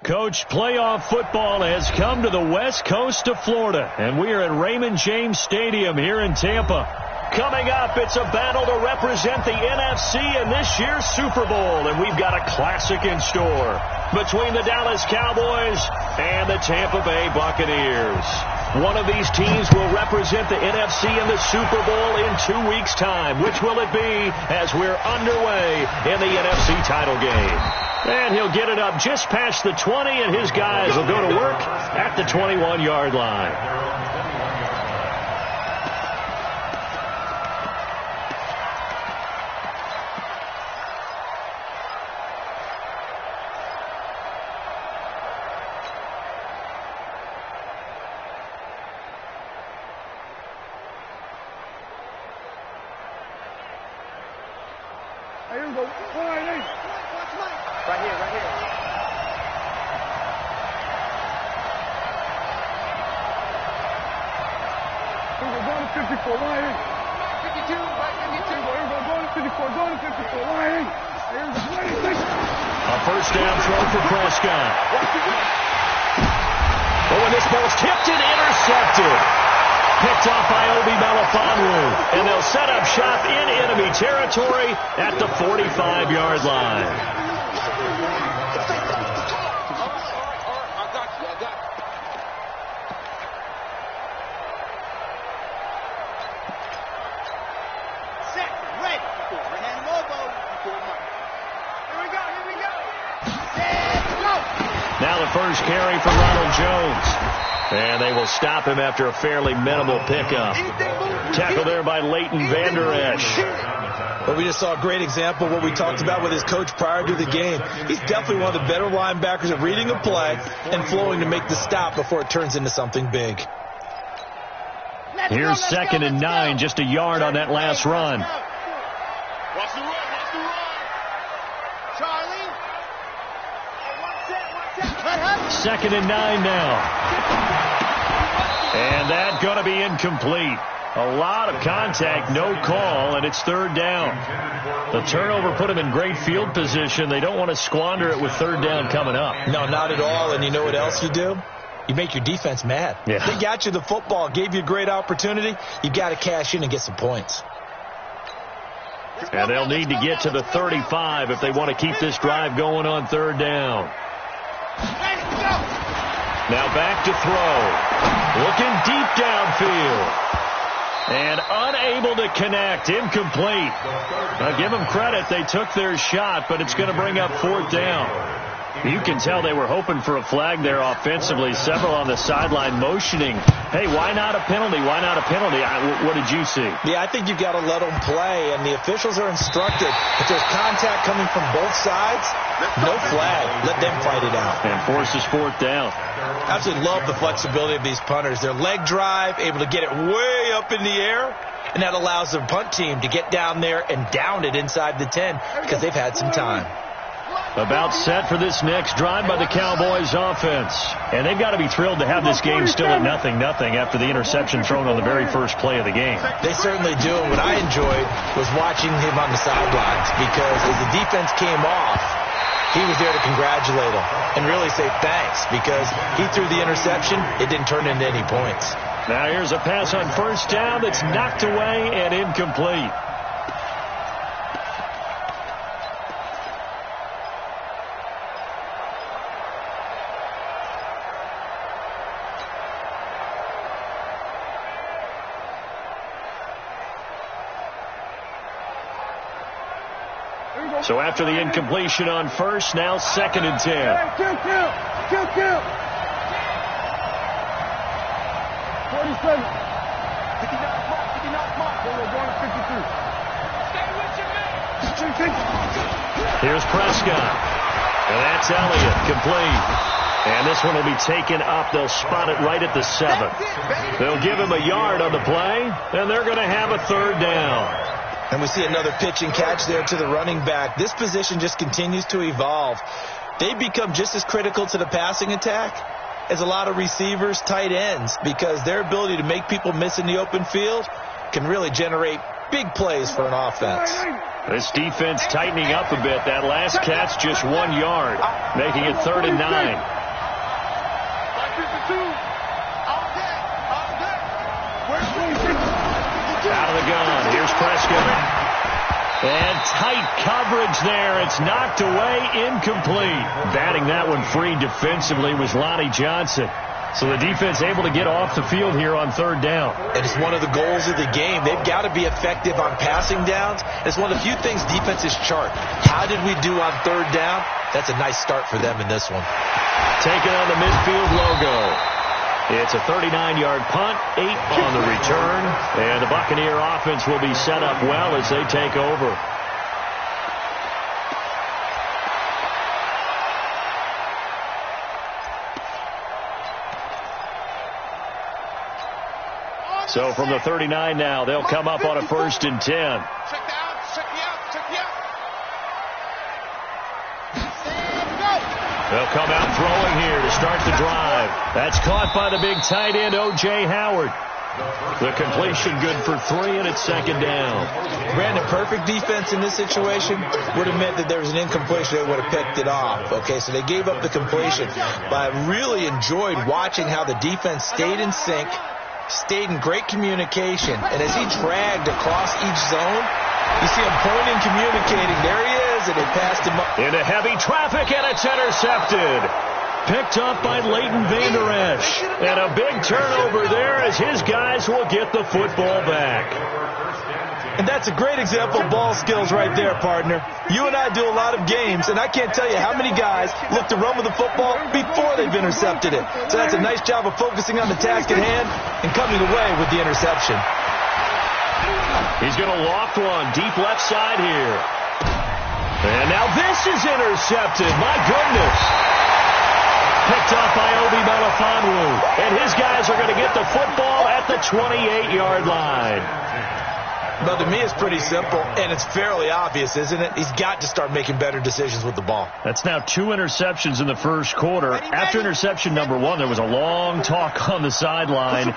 Coach, playoff football has come to the west coast of Florida, and we are at Raymond James Stadium here in Tampa. Coming up, it's a battle to represent the NFC in this year's Super Bowl, and we've got a classic in store between the Dallas Cowboys and the Tampa Bay Buccaneers. One of these teams will represent the NFC in the Super Bowl in 2 weeks' time. Which will it be as we're underway in the NFC title game? And he'll get it up just past the 20, and his guys will go to work at the 21-yard line. Right here. We're going to 54, line 52, right 52. We're going to 54, going to 54, line 8. A first down throw for Prescott. Oh, and this ball's tipped and intercepted. Picked off by Obi Melifonwu. And they'll set up shop in enemy territory at the 45-yard line. Now the first carry for Ronald Jones. And they will stop him after a fairly minimal pickup. Tackle there by Leighton Vander Esch. Well, we just saw a great example of what we talked about with his coach prior to the game. He's definitely one of the better linebackers at reading a play and flowing to make the stop before it turns into something big. Here's 2nd and 9, just a yard on that last run. Watch the run. Charlie. 2nd and 9 now. And that's going to be incomplete. A lot of contact, no call, and it's 3rd down. The turnover put them in great field position. They don't want to squander it with 3rd down coming up. No, not at all. And you know what else you do? You make your defense mad. Yeah. They got you the football, gave you a great opportunity. You got to cash in and get some points. And they'll need to get to the 35 if they want to keep this drive going on 3rd down. Now back to throw. Looking deep downfield. And unable to connect. Incomplete. Now give them credit. They took their shot, but it's going to bring up 4th down. You can tell they were hoping for a flag there offensively. Several on the sideline motioning. Hey, why not a penalty? Why not a penalty? What did you see? Yeah, I think you've got to let them play, and the officials are instructed. If there's contact coming from both sides, no flag. Let them fight it out. And forces 4th down. Absolutely love the flexibility of these punters. Their leg drive, able to get it way up in the air, and that allows the punt team to get down there and down it inside the 10 because they've had some time. About set for this next drive by the Cowboys offense. And they've got to be thrilled to have this game still at 0-0 after the interception thrown on the very first play of the game. They certainly do. And what I enjoyed was watching him on the sidelines because as the defense came off, he was there to congratulate them and really say thanks because he threw the interception. It didn't turn into any points. Now here's a pass on 1st down that's knocked away and incomplete. So after the incompletion on 1st, now 2nd and 10. Kill. 47. We're going to 52. Stay with your man. Here's Prescott. And that's Elliott, complete. And this one will be taken up. They'll spot it right at the 7. They'll give him a yard on the play, and they're going to have a 3rd down. And we see another pitch and catch there to the running back. This position just continues to evolve. They've become just as critical to the passing attack as a lot of receivers, tight ends, because their ability to make people miss in the open field can really generate Big plays for an offense. This defense tightening up a bit. That last catch just 1 yard, making it 3rd and 9. Out of the gun. Here's Prescott. And tight coverage there. It's knocked away, incomplete. Batting that one free defensively was Lonnie Johnson. So the defense able to get off the field here on 3rd down. And it's one of the goals of the game. They've got to be effective on passing downs. It's one of the few things defenses chart. How did we do on 3rd down? That's a nice start for them in this one. Taking on the midfield logo. It's a 39-yard punt, 8 on the return, and the Buccaneer offense will be set up well as they take over. So from the 39 now, they'll come up on a 1st and 10. They'll come out throwing here to start the drive. That's caught by the big tight end, O.J. Howard. The completion good for 3, and it's 2nd down. Brandon, perfect defense in this situation would have meant that there was an incompletion. They would have picked it off. Okay, so they gave up the completion. But I really enjoyed watching how the defense stayed in sync, stayed in great communication, and as he dragged across each zone, you see him pointing, communicating. There he is, and they passed him up. Into heavy traffic, and it's intercepted. Picked up by Leighton Vander Esch. And a big turnover there as his guys will get the football back. And that's a great example of ball skills right there, partner. You and I do a lot of games, and I can't tell you how many guys look to run with the football before they've intercepted it. So that's a nice job of focusing on the task at hand and coming away with the interception. He's going to loft one deep left side here. And now this is intercepted. My goodness. Picked off by Obi Melifonwu. And his guys are going to get the football at the 28-yard line. But to me, it's pretty simple, and it's fairly obvious, isn't it? He's got to start making better decisions with the ball. That's now 2 interceptions in the first quarter. After interception number 1, there was a long talk on the sideline.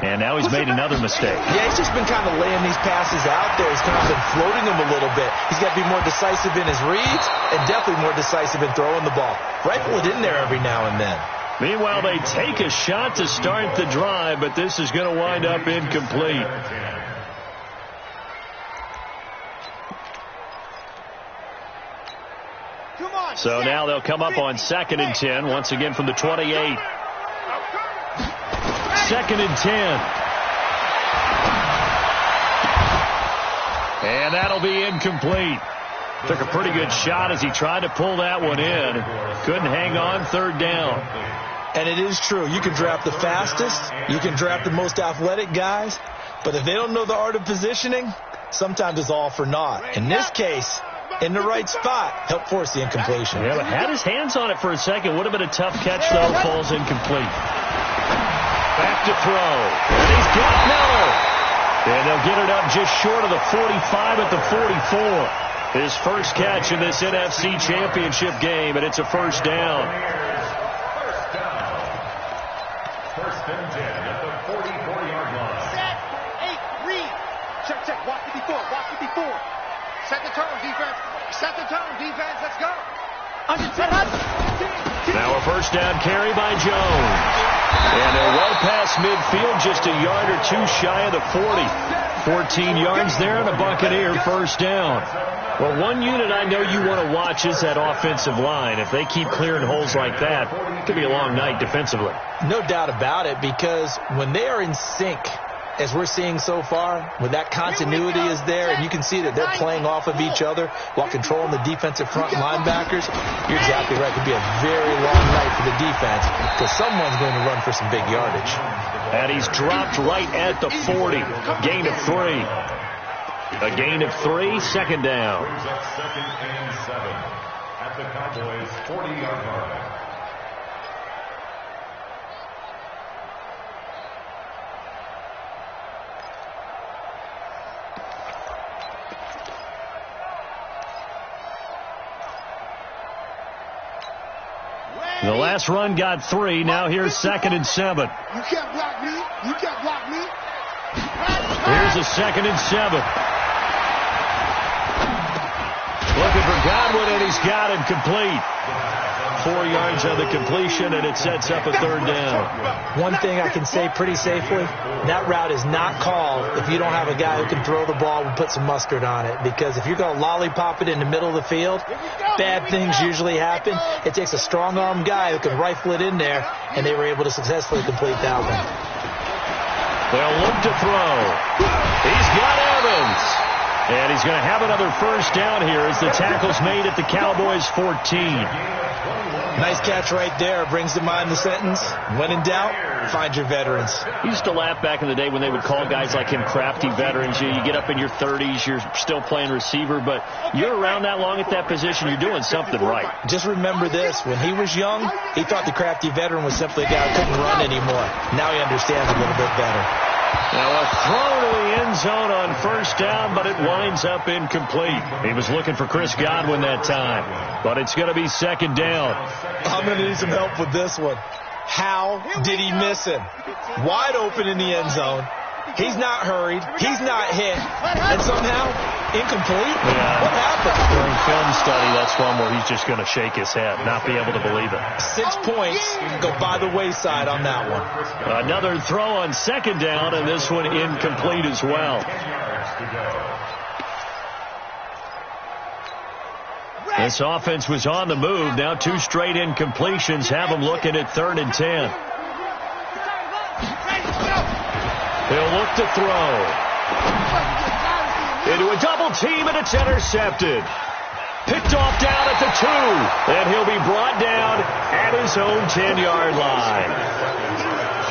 And now he's made another mistake. Yeah, he's just been kind of laying these passes out there. He's kind of been floating them a little bit. He's got to be more decisive in his reads and definitely more decisive in throwing the ball. Rifle it in there every now and then. Meanwhile, they take a shot to start the drive, but this is going to wind up incomplete. So now they'll come up on 2nd and 10, once again from the 28. 2nd and 10. And that'll be incomplete. Took a pretty good shot as he tried to pull that one in. Couldn't hang on, 3rd down. And it is true. You can draft the fastest. You can draft the most athletic guys. But if they don't know the art of positioning, sometimes it's all for naught. In this case, in the right spot, helped force the incompletion. Yeah, but had his hands on it for a second. Would have been a tough catch, though. Falls incomplete. Back to throw. And he's got Miller. And they'll get it up just short of the 45 at the 44. His first catch in this NFC Championship game, and it's a 1st down. First and 10 at the 44-yard line. Set, 8, read. Check, walk 54, walk 54. Set the tone, defense. Set the tone, defense. Let's go. Now a 1st down carry by Jones. And they're well past midfield, just a yard or 2 shy of the 40. 14 yards there and a Buccaneer 1st down. Well, one unit I know you want to watch is that offensive line. If they keep clearing holes like that, it could be a long night defensively. No doubt about it, because when they are in sync, as we're seeing so far, when that continuity is there and you can see that they're playing off of each other while controlling the defensive front linebackers, you're exactly right. It could be a very long night for the defense because someone's going to run for some big yardage. And he's dropped right at the 40. Gain of 3. A gain of 3, 2nd down. 2nd and 7 at the Cowboys' 40-yard line. The last run got 3. Now here's 2nd and 7. You can't block me. You can't block me. Here's a 2nd and 7. Looking for Godwin, and he's got him complete. 4 yards on the completion, and it sets up a 3rd down. One thing I can say pretty safely, that route is not called if you don't have a guy who can throw the ball and put some mustard on it. Because if you're going to lollipop it in the middle of the field, bad things usually happen. It takes a strong-arm guy who can rifle it in there, and they were able to successfully complete that one. They'll look to throw. He's got Evans. And he's going to have another 1st down here as the tackle's made at the Cowboys' 14. Nice catch right there. Brings to mind the sentence, when in doubt, find your veterans. He used to laugh back in the day when they would call guys like him crafty veterans. You get up in your 30s, you're still playing receiver, but you're around that long at that position, you're doing something right. Just remember this. When he was young, he thought the crafty veteran was simply a guy who couldn't run anymore. Now he understands a little bit better. Now a throw to the end zone on 1st down, but it winds up incomplete. He was looking for Chris Godwin that time, but it's going to be 2nd down. I'm going to need some help with this one. How did he miss him? Wide open in the end zone. He's not hurried. He's not hit. And somehow, incomplete? Yeah. What happened? During film study, that's one where he's just going to shake his head, not be able to believe it. 6 points go by the wayside on that one. Another throw on 2nd down, and this one incomplete as well. This offense was on the move. Now 2 straight incompletions have them looking at 3rd and 10. He'll look to throw. Into a double team, and it's intercepted. Picked off down at the 2. And he'll be brought down at his own 10-yard line.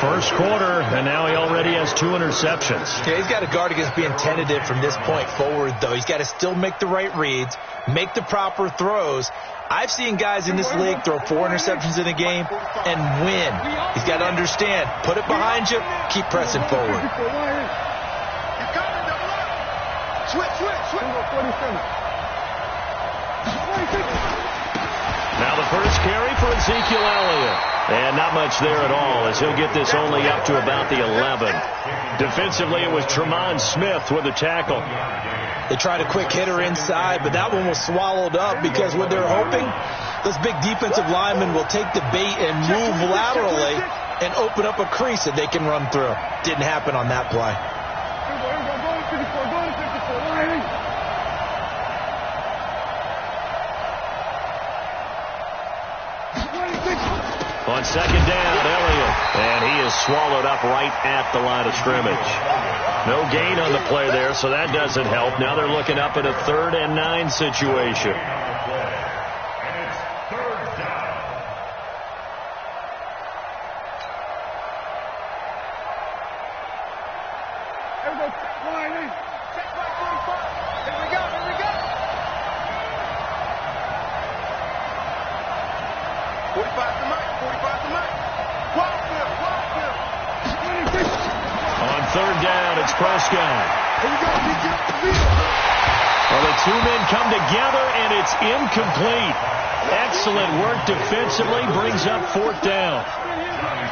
1st quarter, and now he already has 2 interceptions. Yeah, he's got to guard against being tentative from this point forward, though. He's got to still make the right reads, make the proper throws. I've seen guys in this league throw 4 interceptions in a game and win. He's got to understand, put it behind you, keep pressing forward. Now the first carry for Ezekiel Elliott. And not much there at all, as he'll get this only up to about the 11. Defensively, it was Tremont Smith with the tackle. They tried a quick hitter inside, but that one was swallowed up because what they're hoping, those big defensive linemen will take the bait and move laterally and open up a crease that they can run through. Didn't happen on that play. On 2nd down, Elliott, and he is swallowed up right at the line of scrimmage. No gain on the play there, so that doesn't help. Now they're looking up at a 3rd and 9 situation. On 3rd down, it's Prescott. Well, the 2 men come together, and it's incomplete. Excellent work defensively, brings up 4th down.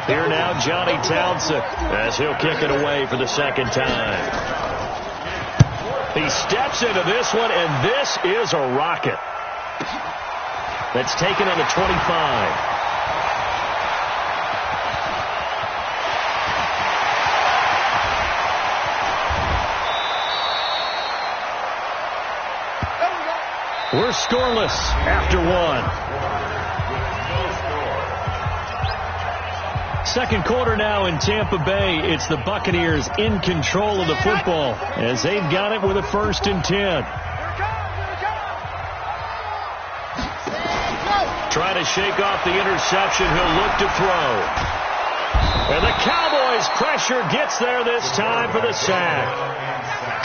Here now, Johnny Townsend, as he'll kick it away for the 2nd time. He steps into this one, and this is a rocket. That's taken on the 25. We're scoreless after 1. 2nd quarter now in Tampa Bay. It's the Buccaneers in control of the football as they've got it with a 1st and 10. Trying to shake off the interception. He'll look to throw. And the Cowboys' pressure gets there this time for the sack.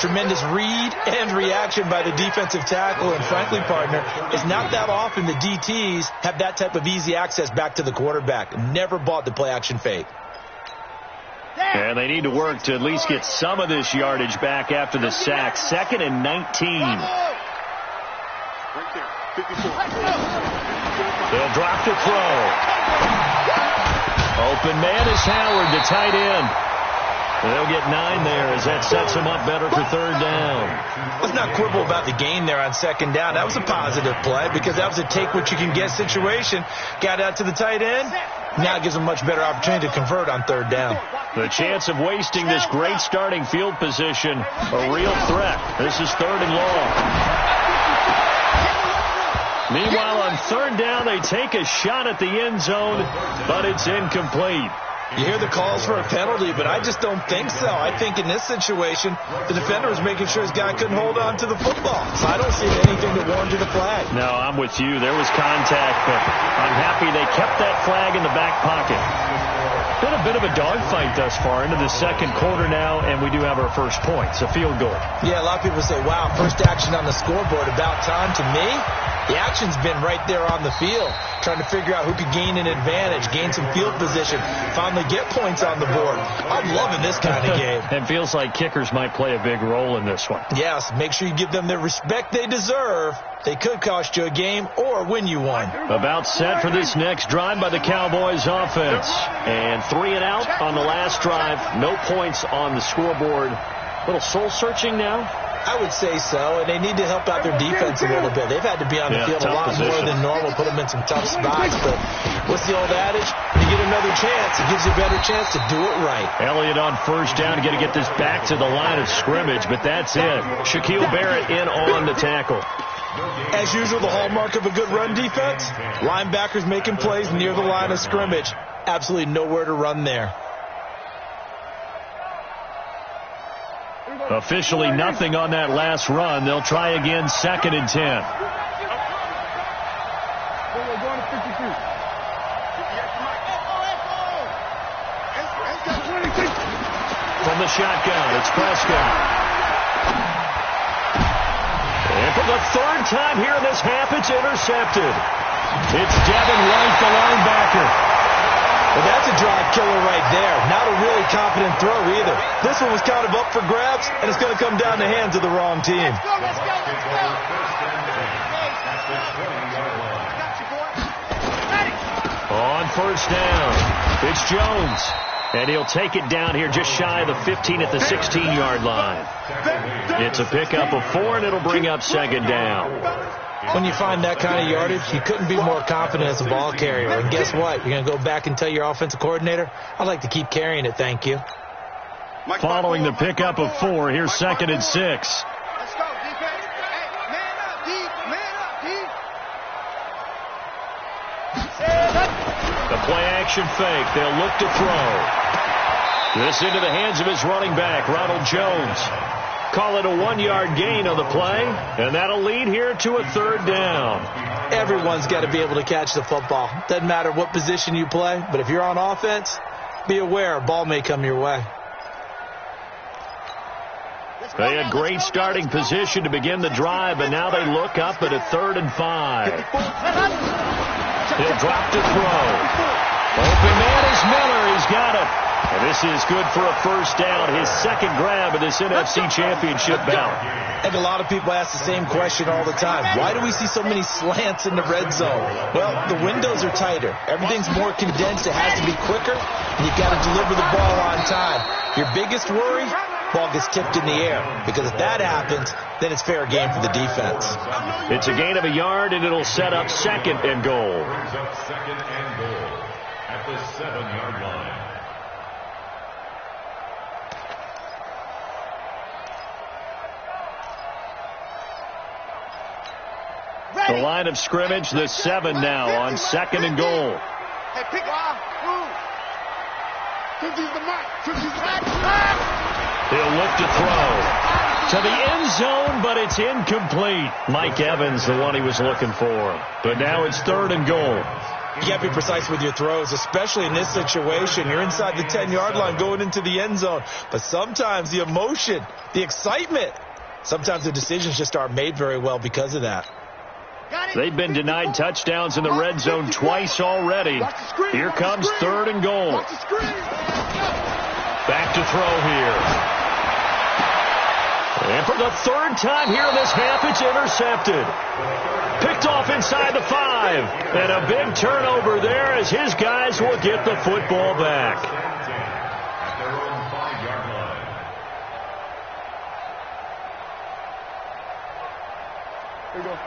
Tremendous read and reaction by the defensive tackle. And frankly, partner, it's not that often the DTs have that type of easy access back to the quarterback. Never bought the play-action fake. And they need to work to at least get some of this yardage back after the sack. 2nd and 19. They'll drop to throw. Open man is Howard, the tight end. They'll get 9 there as that sets them up better for third down. Let's not quibble about the gain there on second down. That was a positive play because that was a take-what-you-can-get situation. Got out to the tight end. Now it gives them much better opportunity to convert on third down. The chance of wasting this great starting field position, a real threat. This is third and long. Meanwhile, on third down, they take a shot at the end zone, but it's incomplete. You hear the calls for a penalty, but I just don't think so. I think in this situation, the defender was making sure his guy couldn't hold on to the football. So I don't see anything that warranted a flag. No, I'm with you. There was contact, but I'm happy they kept that flag in the back pocket. Been a bit of a dogfight thus far into the second quarter now, and we do have our first point. It's a field goal. Yeah, a lot of people say, wow, first action on the scoreboard, about time. To me, the action's been right there on the field, trying to figure out who could gain an advantage, gain some field position, finally get points on the board. I'm loving this kind of game. It feels like kickers might play a big role in this one. Yes, make sure you give them the respect they deserve. They could cost you a game or win you one. About set for this next drive by the Cowboys offense. And 3 and out on the last drive. No points on the scoreboard. A little soul-searching now? I would say so, and they need to help out their defense a little bit. They've had to be on the field a lot more than normal, put them in some tough spots. But what's the old adage? When you get another chance, it gives you a better chance to do it right. Elliott on first down, got to get this back to the line of scrimmage, but that's it. Shaquille Barrett in on the tackle. As usual, the hallmark of a good run defense, linebackers making plays near the line of scrimmage. Absolutely nowhere to run there. Officially nothing on that last run. They'll try again, 2nd and 10. From the shotgun, it's Prescott. And for the third time here in this half, it's intercepted. It's Devin White, the linebacker. Well, that's a drive killer right there. Not a really confident throw either. This one was kind of up for grabs, and it's going to come down the hands of the wrong team. On first down, it's Jones. And he'll take it down here just shy of the 15 at the 16-yard line. It's a pickup of 4, and it'll bring up 2nd down. When you find that kind of yardage, you couldn't be more confident as a ball carrier. And guess what? You're going to go back and tell your offensive coordinator, I'd like to keep carrying it, thank you. Following the pickup of 4, here's 2nd and 6. Let's go, defense. Hey, man up, D. Man up, D. The play-action fake. They'll look to throw. This into the hands of his running back, Ronald Jones. Call it a 1-yard gain on the play, and that'll lead here to a 3rd down. Everyone's got to be able to catch the football. Doesn't matter what position you play, but if you're on offense, be aware a ball may come your way. They had great starting position to begin the drive, but now they look up at a 3rd and 5. He'll drop to throw. Open man is Miller. He's got it. And this is good for a first down. His 2nd grab of this NFC Championship bout. And a lot of people ask the same question all the time. Why do we see so many slants in the red zone? Well, the windows are tighter. Everything's more condensed. It has to be quicker. And you've got to deliver the ball on time. Your biggest worry? Ball gets tipped in the air. Because if that happens, then it's fair game for the defense. It's a gain of a yard, and it'll set up 2nd and goal. Brings up 2nd and goal at the 7-yard line. The line of scrimmage, the 7 now on 2nd and goal. Hey, pick off. He'll look to throw to the end zone, but it's incomplete. Mike Evans, the one he was looking for. But now it's 3rd and goal. You got to be precise with your throws, especially in this situation. You're inside the 10-yard line going into the end zone. But sometimes the emotion, the excitement, sometimes the decisions just aren't made very well because of that. They've been denied touchdowns in the red zone twice already. Here comes 3rd and goal. Back to throw here. And for the 3rd time here in this half, it's intercepted. Picked off inside the 5. And a big turnover there as his guys will get the football back. At their own 5-yard line.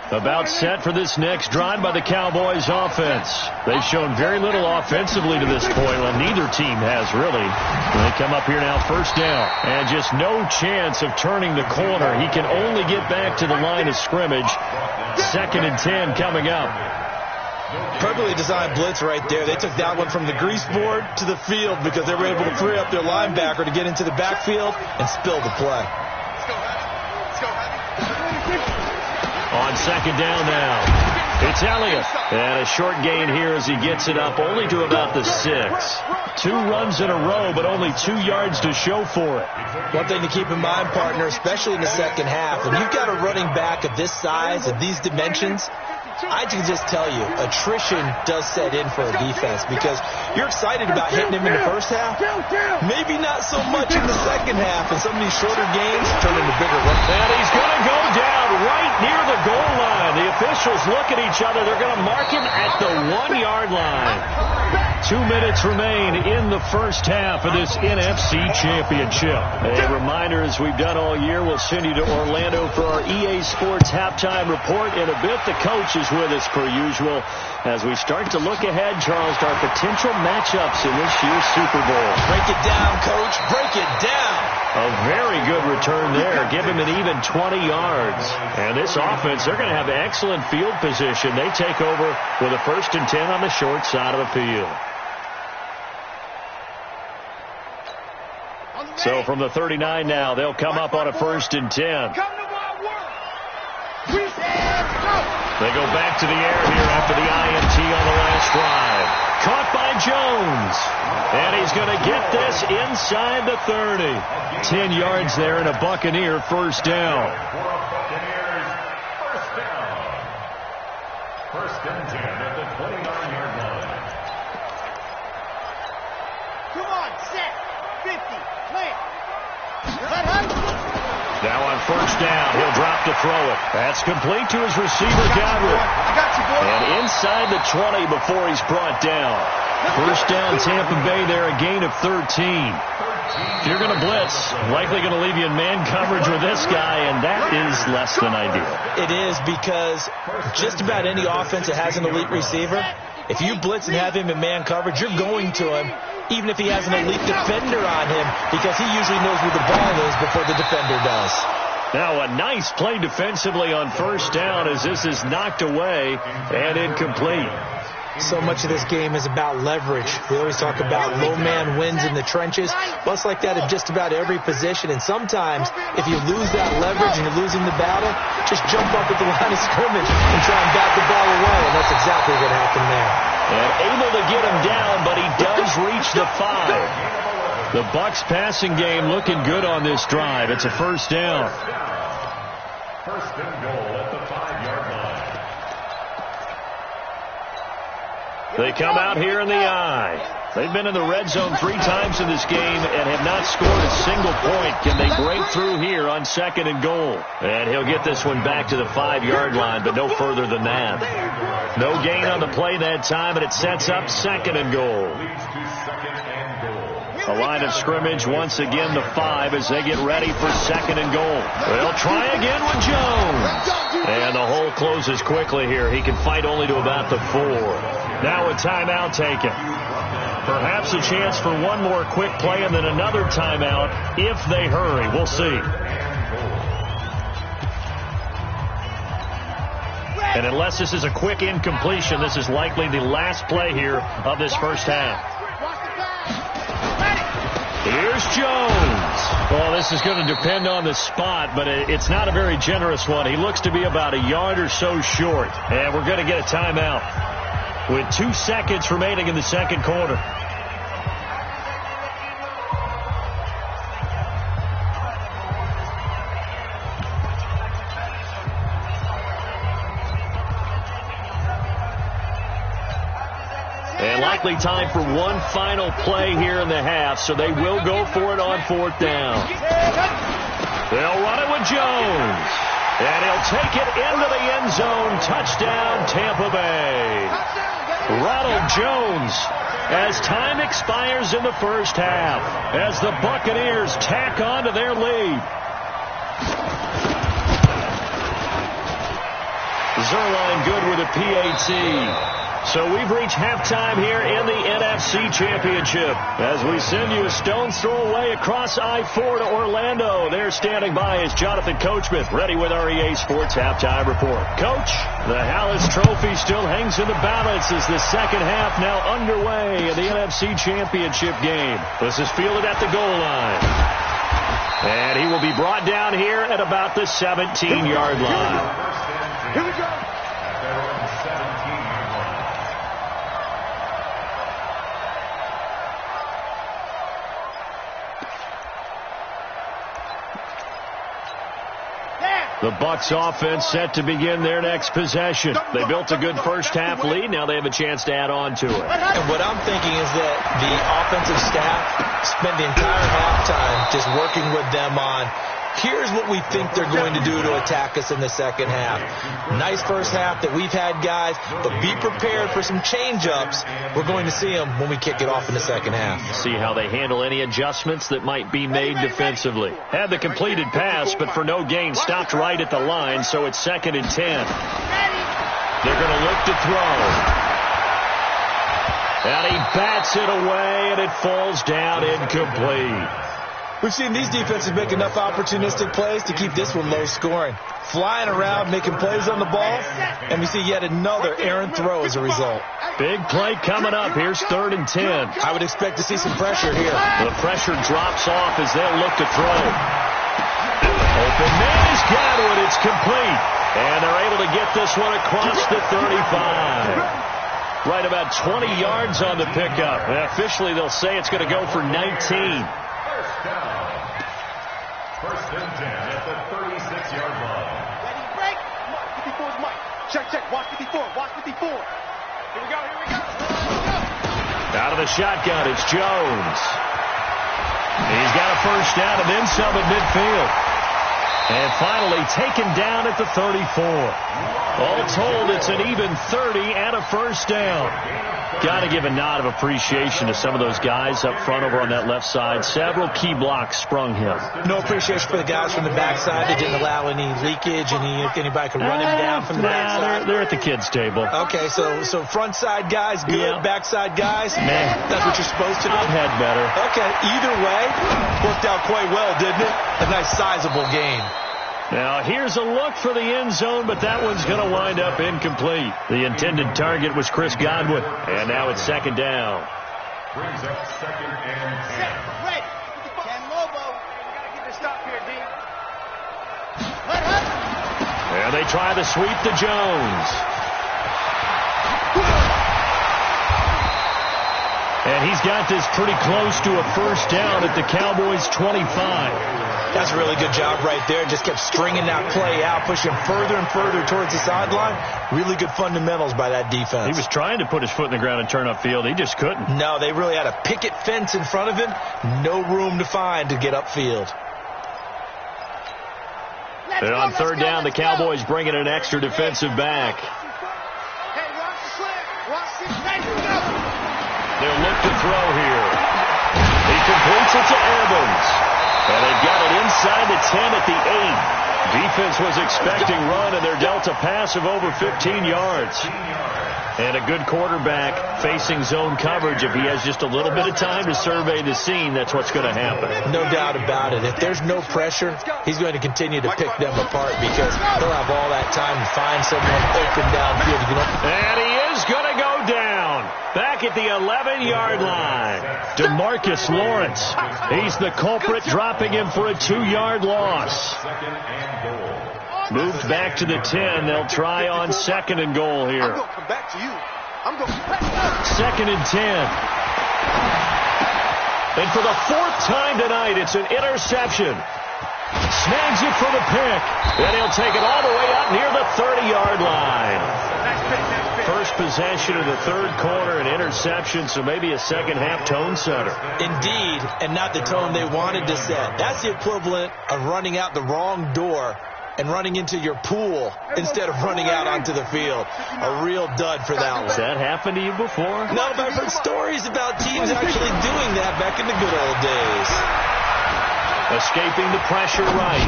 About set for this next drive by the Cowboys offense. They've shown very little offensively to this point. Well, neither team has really. They come up here now, first down. And just no chance of turning the corner. He can only get back to the line of scrimmage. 2nd and 10 coming up. Perfectly designed blitz right there. They took that one from the grease board to the field because they were able to free up their linebacker to get into the backfield and spill the play. On 2nd down now, it's Elliott. And a short gain here as he gets it up only to about the 6. 2 runs in a row, but only 2 yards to show for it. One thing to keep in mind, partner, especially in the second half, when you've got a running back of this size, of these dimensions, I can just tell you, attrition does set in for a defense because you're excited about hitting him in the first half. Maybe not so much in the second half, and some of these shorter games turn into bigger runs. And he's going to go down right near the goal line. The officials look at each other. They're going to mark him at the 1-yard line. 2 minutes remain in the first half of this NFC Championship. A reminder, as we've done all year, we'll send you to Orlando for our EA Sports halftime report. In a bit, the coach is with us per usual as we start to look ahead, Charles, to our potential matchups in this year's Super Bowl. Break it down, Coach. Break it down. A very good return there. Give him an even 20 yards. And this offense, they're going to have excellent field position. They take over with a 1st and 10 on the short side of the field. So from the 39 now, they'll come up on a 1st and 10. They go back to the air here after the INT on the last drive. Caught by Jones. And he's going to get this inside the 30. 10 yards there and a Buccaneer first down. First and 10 at the 29-yard line. Come on, set, 50, plant. Now on first down, he'll drop to throw it. That's complete to his receiver, Godwin. And inside the 20 before he's brought down. First down, Tampa Bay there, a gain of 13. If you're going to blitz, likely going to leave you in man coverage with this guy, and that is less than ideal. It is because just about any offense that has an elite receiver, if you blitz and have him in man coverage, you're going to him, even if he has an elite defender on him, because he usually knows where the ball is before the defender does. Now a nice play defensively on first down as this is knocked away and incomplete. So much of this game is about leverage. We always talk about low man wins in the trenches. Well, it's like that in just about every position. And sometimes, if you lose that leverage and you're losing the battle, just jump up at the line of scrimmage and try and bat the ball away. And that's exactly what happened there. And able to get him down, but he does reach the 5. The Bucs passing game looking good on this drive. It's a first down. First and goal at the 5-yard line. They come out here in the eye. They've been in the red zone 3 times in this game and have not scored a single point. Can they break through here on 2nd and goal? And he'll get this one back to the 5-yard line, but no further than that. No gain on the play that time, and it sets up 2nd and goal. A line of scrimmage once again the 5 as they get ready for 2nd and goal. They'll try again with Jones. And the hole closes quickly here. He can fight only to about the 4. Now a timeout taken. Perhaps a chance for one more quick play and then another timeout if they hurry. We'll see. And unless this is a quick incompletion, this is likely the last play here of this first half. Here's Jones. Well, this is going to depend on the spot, but it's not a very generous one. He looks to be about a yard or so short. And we're going to get a timeout with 2 seconds remaining in the second quarter. And likely time for one final play here in the half, so they will go for it on 4th down. They'll run it with Jones. And he'll take it into the end zone. Touchdown, Tampa Bay. Ronald Jones as time expires in the first half as the Buccaneers tack on to their lead. Zerline good with a PAT. So we've reached halftime here in the NFC Championship as we send you a stone's throw away across I-4 to Orlando. There standing by is Jonathan Coachman, ready with our EA Sports Halftime Report. Coach, the Hallis Trophy still hangs in the balance as the second half now underway in the NFC Championship game. This is fielded at the goal line. And he will be brought down here at about the 17-yard line. Here we go. The Bucs offense set to begin their next possession. They built a good first half lead. Now they have a chance to add on to it. And what I'm thinking is that the offensive staff spent the entire halftime just working with them on, here's what we think they're going to do to attack us in the second half. Nice first half that we've had, guys, but be prepared for some change-ups. We're going to see them when we kick it off in the second half. See how they handle any adjustments that might be made defensively. Had the completed pass, but for no gain, stopped right at the line, so it's 2nd and 10. They're going to look to throw. And he bats it away, and it falls down incomplete. We've seen these defenses make enough opportunistic plays to keep this one low scoring. Flying around, making plays on the ball, and we see yet another errant throw as a result. Big play coming up. Here's 3rd and 10. I would expect to see some pressure here. The pressure drops off as they'll look to throw. Open man is Godwin. It's complete. And they're able to get this one across the 35. Right about 20 yards on the pickup. And officially, they'll say it's going to go for 19. First and 10 at the 36-yard line. Ready, break. 54's Mike. Check. Watch 54. Watch 54. Here we go. Out of the shotgun, it's Jones. He's got a first down and then some at midfield. And finally taken down at the 34. All told, it's an even 30 and a first down. Got to give a nod of appreciation to some of those guys up front over on that left side. Several key blocks sprung him. No appreciation for the guys from the backside that didn't allow any leakage, anybody could run him down from the backside. They're at the kids' table. Okay, so front side guys good, yeah. Backside guys, man, that's what you're supposed to do. I've had better. Okay, either way, worked out quite well, didn't it? A nice sizable gain. Now, here's a look for the end zone, but that one's going to wind up incomplete. The intended target was Chris Godwin, and now it's 2nd down. Brings up 2nd and 10. Ready. Ken Lobo. We got to get this stop here, D. And they try the sweep to Jones. And he's got this pretty close to a first down at the Cowboys' 25. That's a really good job right there. Just kept stringing that play out, pushing further and further towards the sideline. Really good fundamentals by that defense. He was trying to put his foot in the ground and turn upfield. He just couldn't. No, they really had a picket fence in front of him. No room to find to get upfield. And on 3rd down, the Cowboys bring in an extra defensive back. Hey, watch the slant. Watch this. They'll look to throw here. He completes it to Evans. And they've got it inside the 10 at the 8. Defense was expecting run, and they're dealt a pass of over 15 yards. And a good quarterback facing zone coverage. If he has just a little bit of time to survey the scene, that's what's going to happen. No doubt about it. If there's no pressure, he's going to continue to pick them apart because he'll have all that time to find someone open downfield. And he is going to go down. Back at the 11-yard line. DeMarcus Lawrence. He's the culprit, dropping him for a 2-yard loss. Moved back to the 10. They'll try on 2nd and goal here. I'm going to come back to you. 2nd and 10. And for the 4th time tonight, it's an interception. Snags it for the pick. And he'll take it all the way up near the 30-yard line. First possession of the 3rd quarter, an interception, so maybe a second-half tone setter. Indeed, and not the tone they wanted to set. That's the equivalent of running out the wrong door and running into your pool instead of running out onto the field. A real dud for that one. Has that happened to you before? No, but I've heard stories about teams actually doing that back in the good old days. Escaping the pressure right.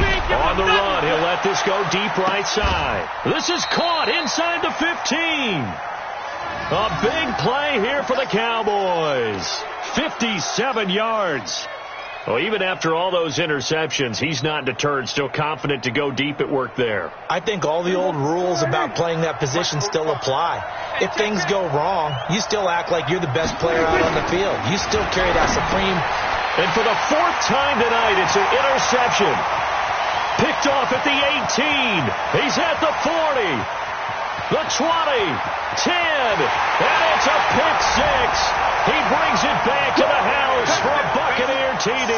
On the run, he'll let this go deep right side. This is caught inside the 15. A big play here for the Cowboys. 57 yards. Well, even after all those interceptions, he's not deterred, still confident to go deep at work there. I think all the old rules about playing that position still apply. If things go wrong, you still act like you're the best player out on the field. You still carry that supreme. And for the 4th time tonight, it's an interception. Picked off at the 18. He's at the 40. The 20. 10. And it's a pick 6. He brings it back to the house for a Buccaneer TD.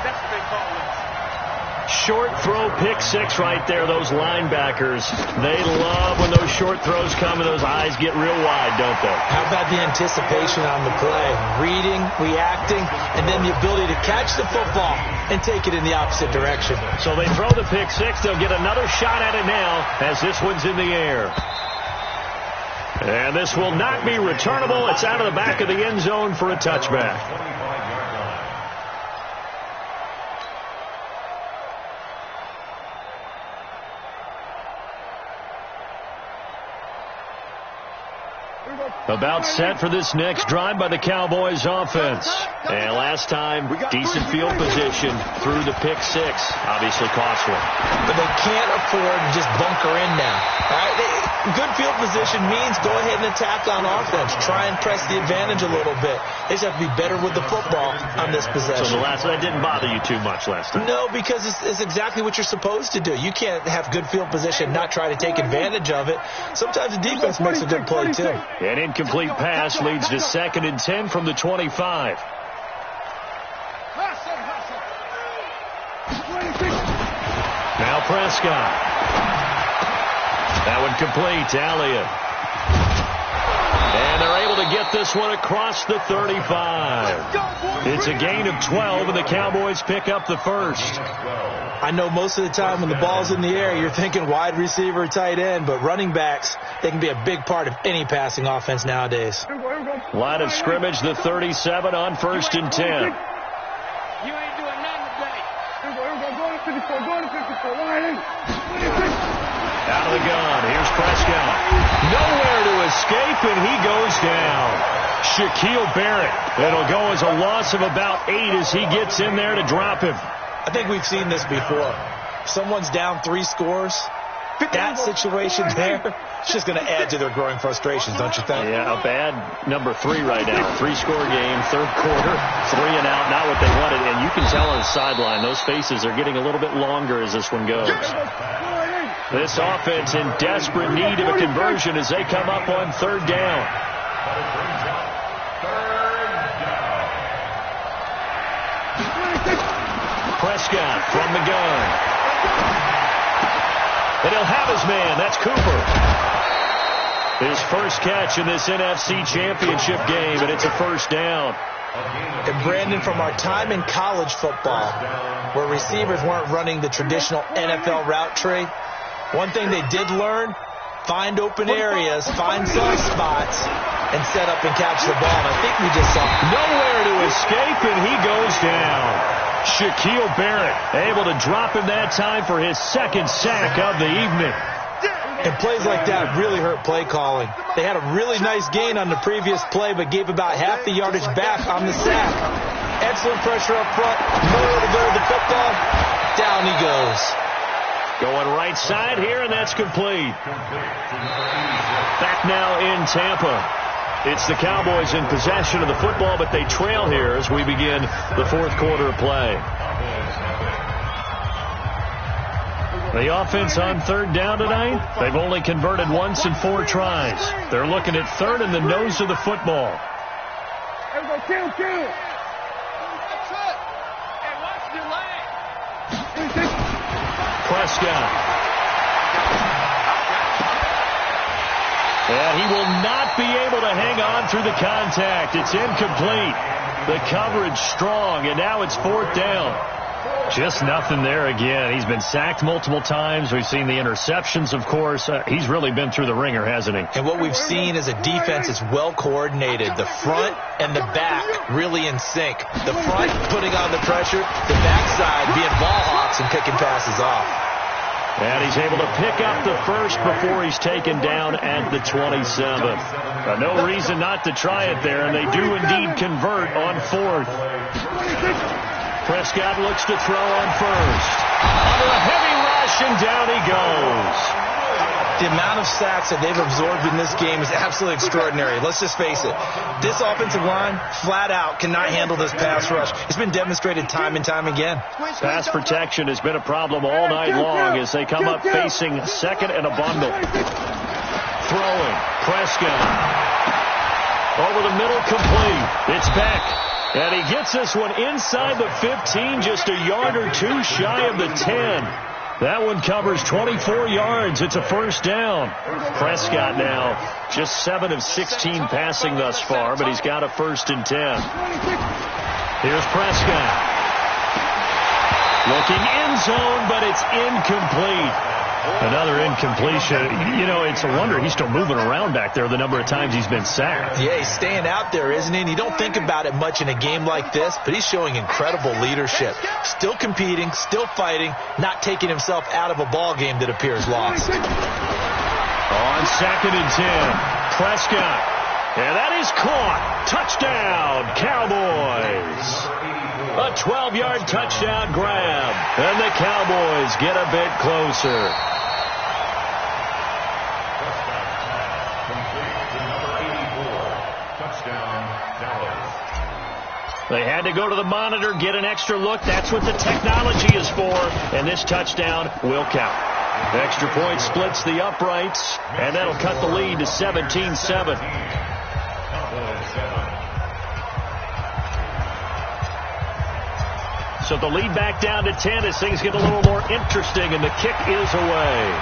That's what they call it. Short throw pick 6 right there. Those linebackers, they love when those short throws come and those eyes get real wide, don't they? How about the anticipation on the play? Reading, reacting, and then the ability to catch the football and take it in the opposite direction. So they throw the pick 6. They'll get another shot at it now as this one's in the air. And this will not be returnable. It's out of the back of the end zone for a touchback. About set for this next drive by the Cowboys offense. And last time, decent field position through the pick 6. Obviously costly. But they can't afford to just bunker in now. All right? Good field position means go ahead and attack on offense. Try and press the advantage a little bit. They just have to be better with the football on this possession. So that didn't bother you too much last time? No, because it's exactly what you're supposed to do. You can't have good field position and not try to take advantage of it. Sometimes the defense makes a good play, too. An incomplete pass leads to 2nd and 10 from the 25. Now Prescott. That one complete to Elliott. And they're able to get this one across the 35. It's a gain of 12, and the Cowboys pick up the first. I know most of the time when the ball's in the air, you're thinking wide receiver, tight end, but running backs, they can be a big part of any passing offense nowadays. Line of scrimmage, the 37 on 1st and 10. You ain't doing nothing today. Go to 54, go to 54, Out of the gun, here's Prescott. Nowhere to escape, and he goes down. Shaquille Barrett. It'll go as a loss of about 8 as he gets in there to drop him. I think we've seen this before. Someone's down 3 scores. That situation there, it's just going to add to their growing frustrations, don't you think? Yeah, a bad number 3 right now. 3-score game, 3rd quarter, 3 and out, not what they wanted. And you can tell on the sideline, those faces are getting a little bit longer as this one goes. This offense in desperate need of a conversion as they come up on 3rd down. Prescott from the gun. And he'll have his man. That's Cooper. His first catch in this NFC Championship game, and it's a 1st down. And Brandon, from our time in college football, where receivers weren't running the traditional NFL route tree, one thing they did learn, find open areas, find soft spots, and set up and catch the ball. And I think we just saw nowhere to escape, and he goes down. Shaquille Barrett able to drop him that time for his 2nd sack of the evening. And plays like that really hurt play calling. They had a really nice gain on the previous play, but gave about half the yardage back on the sack. Excellent pressure up front. Nowhere to go to the football. Down he goes. Going right side here, and that's complete. Back now in Tampa. It's the Cowboys in possession of the football, but they trail here as we begin the 4th quarter of play. The offense on 3rd down tonight, they've only converted once in 4 tries. They're looking at 3rd in the nose of the football. Prescott. And he will not be able to hang on through the contact. It's incomplete. The coverage strong, and now it's 4th down. Just nothing there again. He's been sacked multiple times. We've seen the interceptions, of course. He's really been through the ringer, hasn't he? And what we've seen is a defense that's well coordinated. The front and the back really in sync. The front putting on the pressure, the backside being ball hawks and picking passes off. And he's able to pick up the first before he's taken down at the 27. No reason not to try it there, and they do indeed convert on fourth. Prescott looks to throw on first. Under a heavy rush, and down he goes. The amount of sacks that they've absorbed in this game is absolutely extraordinary. Let's just face it. This offensive line, flat out, cannot handle this pass rush. It's been demonstrated time and time again. Pass protection has been a problem all night long as they come up facing second and a bundle. Throwing. Prescott. Over the middle, complete. It's Beck. And he gets this one inside the 15, just a yard or two shy of the 10. That one covers 24 yards. It's a first down. Prescott now just 7 of 16 passing thus far, but he's got a 1st and 10. Here's Prescott. Looking end zone, but it's incomplete. Another incompletion. You know, it's a wonder he's still moving around back there the number of times he's been sacked. Yeah, he's staying out there, isn't he? And you don't think about it much in a game like this, but he's showing incredible leadership. Still competing, still fighting, not taking himself out of a ball game that appears lost. On 2nd and 10, Prescott. And that is caught. Touchdown, Cowboys. A 12-yard touchdown grab. And the Cowboys get a bit closer. They had to go to the monitor, get an extra look. That's what the technology is for. And this touchdown will count. Extra point splits the uprights, and that'll cut the lead to 17-7. So the lead back down to 10 as things get a little more interesting, and the kick is away.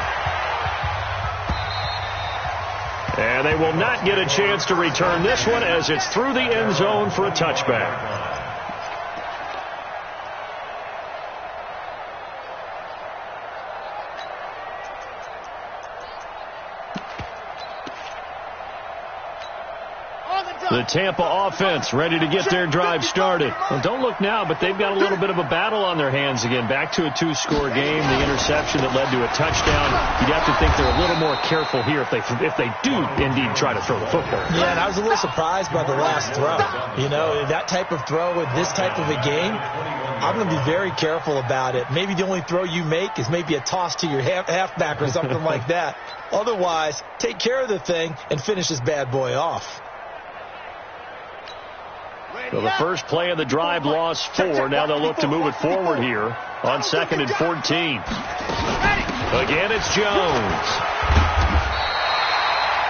And they will not get a chance to return this one as it's through the end zone for a touchback. The Tampa offense ready to get their drive started. Well, don't look now, but they've got a little bit of a battle on their hands again. Back to a 2-score game. The interception that led to a touchdown. You'd have to think they're a little more careful here if they do indeed try to throw the football. Yeah, and I was a little surprised by the last throw. You know, that type of throw in this type of a game, I'm going to be very careful about it. Maybe the only throw you make is maybe a toss to your halfback or something like that. Otherwise, take care of the thing and finish this bad boy off. So the first play of the drive lost 4. Now they'll look to move it forward here on 2nd and 14. Again, it's Jones.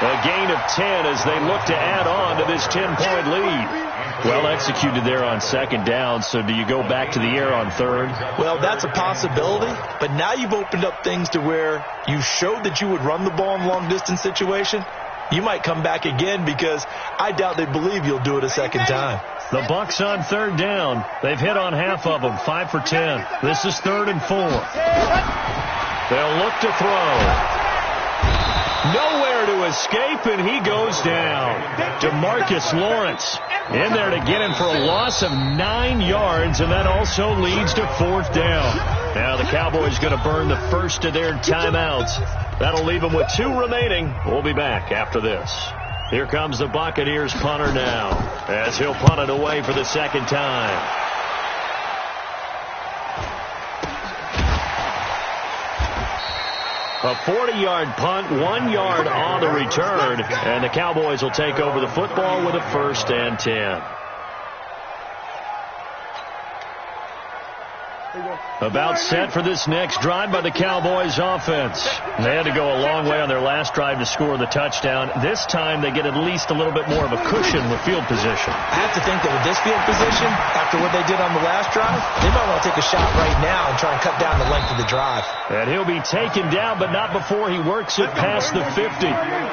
A gain of 10 as they look to add on to this 10-point lead. Well executed there on 2nd down. So do you go back to the air on 3rd? Well, that's a possibility. But now you've opened up things to where you showed that you would run the ball in long-distance situation. You might come back again because I doubt they believe you'll do it a second time. The Bucs on 3rd down. They've hit on half of them, 5 for 10. This is 3rd and 4. They'll look to throw. Nowhere to escape, and he goes down. DeMarcus Lawrence in there to get him for a loss of 9 yards, and that also leads to 4th down. Now the Cowboys going to burn the first of their timeouts. That'll leave them with 2 remaining. We'll be back after this. Here comes the Buccaneers punter now as he'll punt it away for the 2nd time. A 40-yard punt, 1 yard on the return, and the Cowboys will take over the football with a 1st and 10. About set for this next drive by the Cowboys offense. They had to go a long way on their last drive to score the touchdown. This time they get at least a little bit more of a cushion with field position. I have to think that with this field position, after what they did on the last drive, they might want to take a shot right now and try and cut down the length of the drive. And he'll be taken down, but not before he works it past the 50.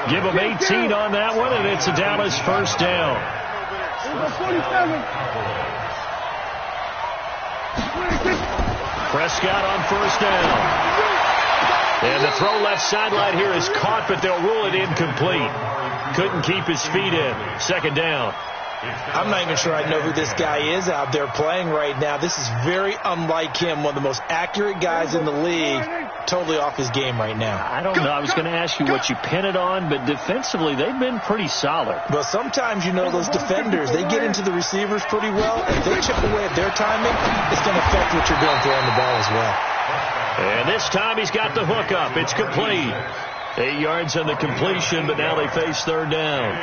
Give him 18 on that one, and it's a Dallas 1st down. 47. Prescott on first down. And the throw left sideline here is caught, but they'll rule it incomplete. Couldn't keep his feet in. Second down. I'm not even sure I know who this guy is out there playing right now. This is very unlike him, one of the most accurate guys in the league. Totally off his game right now. I don't know. I was going to ask you what you pin it on, but defensively, they've been pretty solid. Well, sometimes, you know, those defenders, they get into the receivers pretty well. If they chip away at their timing, it's going to affect what you're doing throwing the ball as well. And this time he's got the hook up. It's complete. 8 yards on the completion, but now they face third down.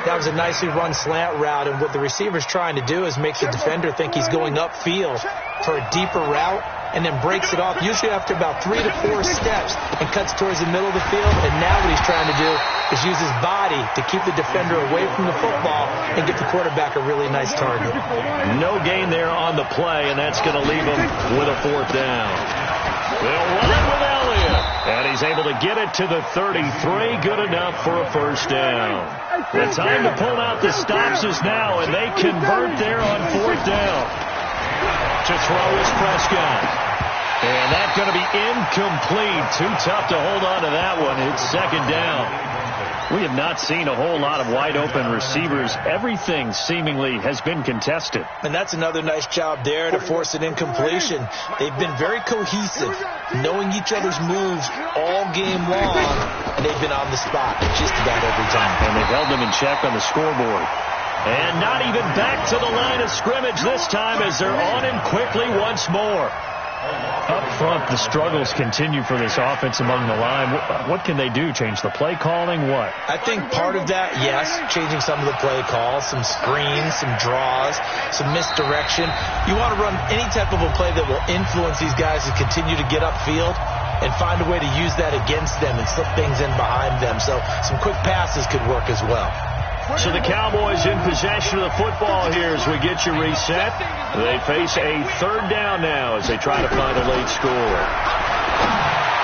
That was a nicely run slant route, and what the receiver's trying to do is make the defender think he's going upfield for a deeper route, and then breaks it off, usually after about 3 to 4 steps, and cuts towards the middle of the field. And now what he's trying to do is use his body to keep the defender away from the football and get the quarterback a really nice target. No gain there on the play, and that's going to leave him with a fourth down. They'll run it with Elliott, and he's able to get it to the 33. Good enough for a first down. The time to pull out the stops is now, and they convert there on fourth down. To throw is Prescott. And that's going to be incomplete. Too tough to hold on to that one. It's second down. We have not seen a whole lot of wide-open receivers. Everything seemingly has been contested. And that's another nice job there to force an incompletion. They've been very cohesive, knowing each other's moves all game long, and they've been on the spot just about every time. And they've held them in check on the scoreboard. And not even back to the line of scrimmage this time as they're on him quickly once more. Up front, the struggles continue for this offense among the line. What can they do? Change the play calling? What? I think part of that, yes, changing some of the play calls, some screens, some draws, some misdirection. You want to run any type of a play that will influence these guys to continue to get upfield and find a way to use that against them and slip things in behind them. So some quick passes could work as well. So the Cowboys in possession of the football here as we get you reset. They face a third down now as they try to find a late score.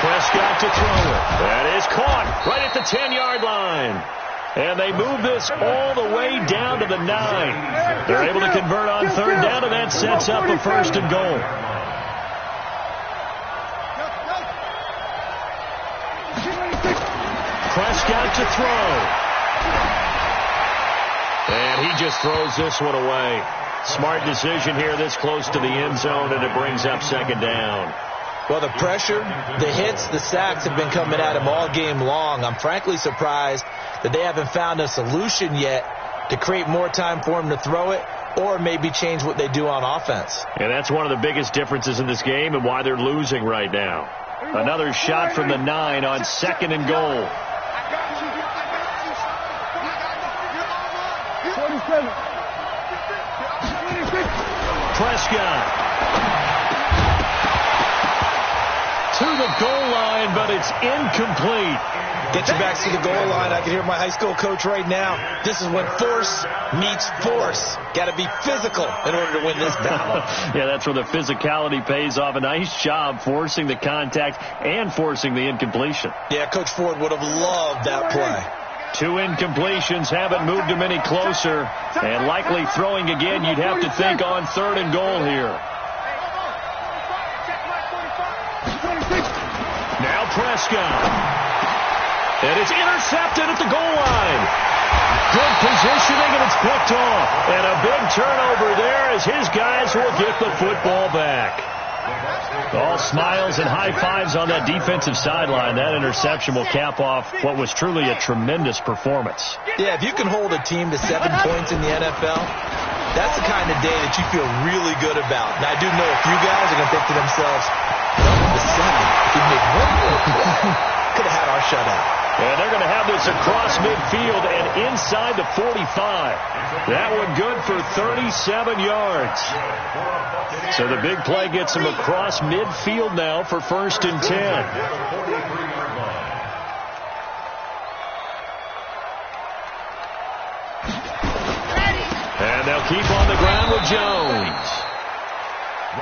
Prescott to throw it. That is caught right at the 10-yard line. And they move this all the way down to the 9. They're able to convert on third down, and that sets up a first and goal. Prescott to throw. And he just throws this one away. Smart decision here this close to the end zone, and it brings up second down. Well, the pressure, the hits, the sacks have been coming at him all game long. I'm frankly surprised that they haven't found a solution yet to create more time for him to throw it or maybe change what they do on offense. And that's one of the biggest differences in this game and why they're losing right now. Another shot from the 9 on second and goal. Prescott to the goal line, but it's incomplete. Get your backs to the goal line. I can hear my high school coach right now. This is when force meets force. Got to be physical in order to win this battle. Yeah, that's where the physicality pays off. A nice job forcing the contact and forcing the incompletion. Yeah, Coach Ford would have loved that play. 2 incompletions haven't moved him any closer, and likely throwing again, you'd have to think on third and goal here. Now Prescott. And it's intercepted at the goal line. Good positioning, and it's picked off. And a big turnover there as his guys will get the football back. All smiles and high fives on that defensive sideline. That interception will cap off what was truly a tremendous performance. Yeah, if you can hold a team to 7 points in the NFL, that's the kind of day that you feel really good about. And I do know a few guys are going to think to themselves, the 7, we made 1 more play. Could have had our shutout. And they're going to have this across midfield and inside the 45. That one good for 37 yards. So the big play gets them across midfield now for first and 10. And they'll keep on the ground with Jones.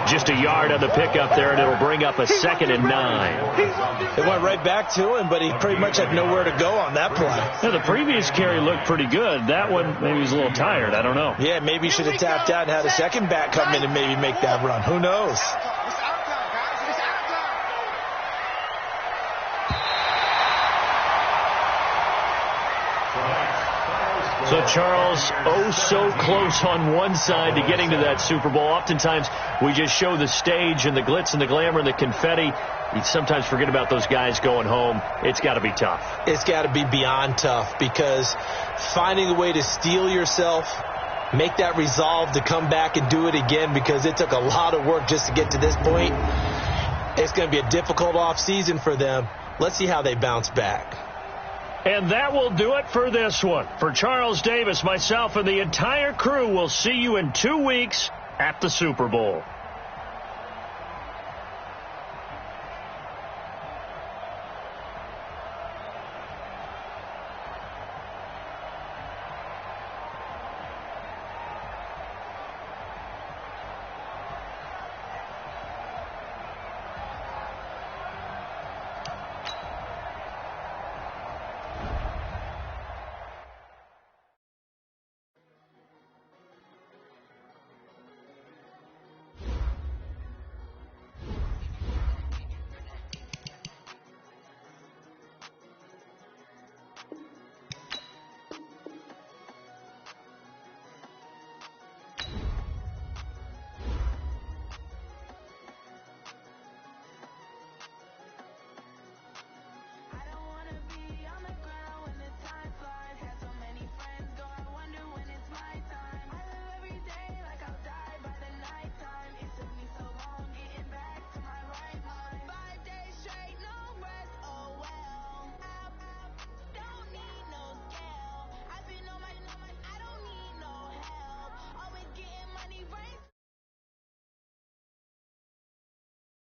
Just a yard on the pickup there, and it'll bring up a 2nd and 9. It went right back to him, but he pretty much had nowhere to go on that play. Yeah, the previous carry looked pretty good. That one, maybe he was a little tired. I don't know. Yeah, maybe he should have tapped out and had a second back come in and maybe make that run. Who knows? So, Charles, oh so close on one side to getting to that Super Bowl. Oftentimes, we just show the stage and the glitz and the glamour and the confetti. You sometimes forget about those guys going home. It's got to be tough. It's got to be beyond tough, because finding a way to steel yourself, make that resolve to come back and do it again, because it took a lot of work just to get to this point. It's going to be a difficult offseason for them. Let's see how they bounce back. And that will do it for this one. For Charles Davis, myself, and the entire crew, we'll see you in 2 weeks at the Super Bowl.